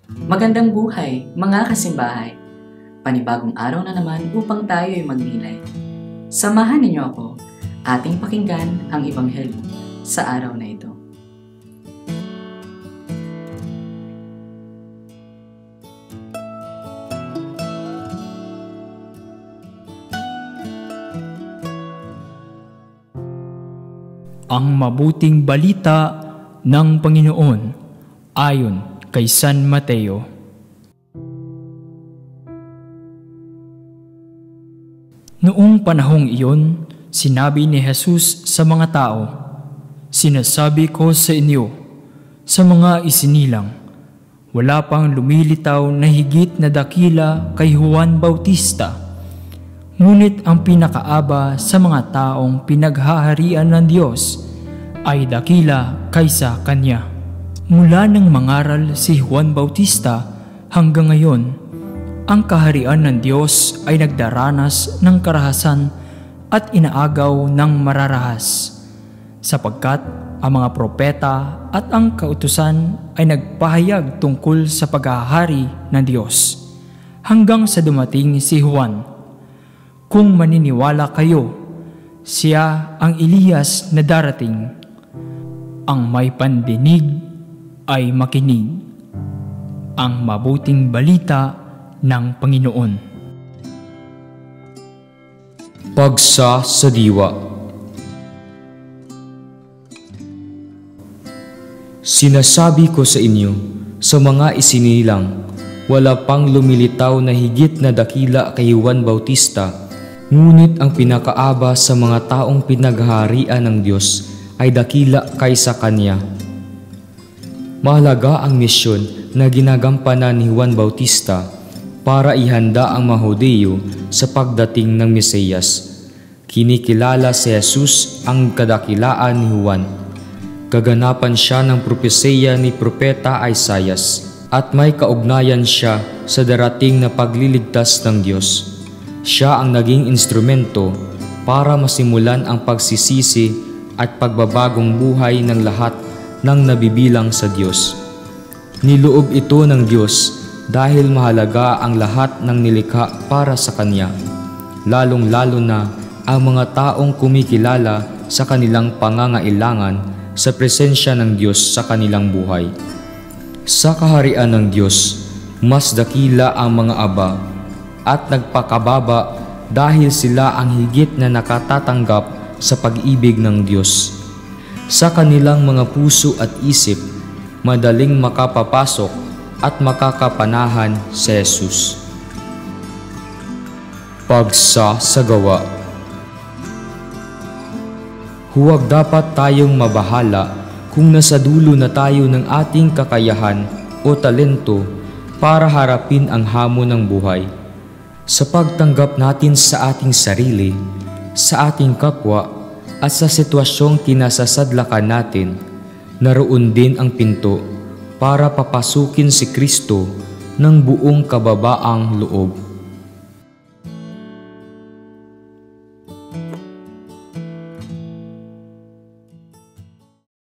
Magandang buhay, mga kasimbahay. Panibagong araw na naman upang tayo ay magnilay. Samahan ninyo ako, ating pakinggan ang Ebanghelyo sa araw na ito. Ang mabuting balita ng Panginoon ayon kay San Mateo. Noong panahong iyon, sinabi ni Jesus sa mga tao, "Sinasabi ko sa inyo, sa mga isinilang, wala pang lumilitaw na higit na dakila kay Juan Bautista. Ngunit ang pinakaaba sa mga taong pinaghaharian ng Diyos ay dakila kaysa kanya." Mula nang mangaral si Juan Bautista hanggang ngayon, ang kaharian ng Diyos ay nagdaranas ng karahasan at inaagaw ng mararahas, sapagkat ang mga propeta at ang kautusan ay nagpahayag tungkol sa paghahari ng Diyos, hanggang sa dumating si Juan. Kung maniniwala kayo, siya ang Elias na darating. Ang may pandinig ay makinig. Ang mabuting balita ng Panginoon. Pagsa sa diwa. Sinasabi ko sa inyo, sa mga isinilang, wala pang lumilitaw na higit na dakila kay Juan Bautista, ngunit ang pinakaaba sa mga taong pinaghaharian ng Diyos ay dakila kaysa kanya. Mahalaga ang misyon na ginagampanan ni Juan Bautista para ihanda ang mga Hudyo sa pagdating ng Mesiyas. Kinikilala si Jesus ang kadakilaan ni Juan. Kaganapan siya ng propesiya ni Propeta Isaias at may kaugnayan siya sa darating na pagliligtas ng Diyos. Siya ang naging instrumento para masimulan ang pagsisisi at pagbabagong buhay ng lahat ng nabibilang sa Diyos. Niloob ito ng Diyos dahil mahalaga ang lahat ng nilikha para sa Kanya, lalong-lalo na ang mga taong kumikilala sa kanilang pangangailangan sa presensya ng Diyos sa kanilang buhay. Sa kaharian ng Diyos, mas dakila ang mga aba at nagpakababa dahil sila ang higit na nakatatanggap sa pag-ibig ng Diyos. Sa kanilang mga puso at isip, madaling makapapasok at makakapanahan si Jesus. Pagsa sa gawa. Huwag dapat tayong mabahala kung nasa dulo na tayo ng ating kakayahan o talento para harapin ang hamon ng buhay. Sa pagtanggap natin sa ating sarili, sa ating kapwa, at sa sitwasyong kinasasadlakan natin, naroon din ang pinto para papasukin si Kristo ng buong kababaang loob.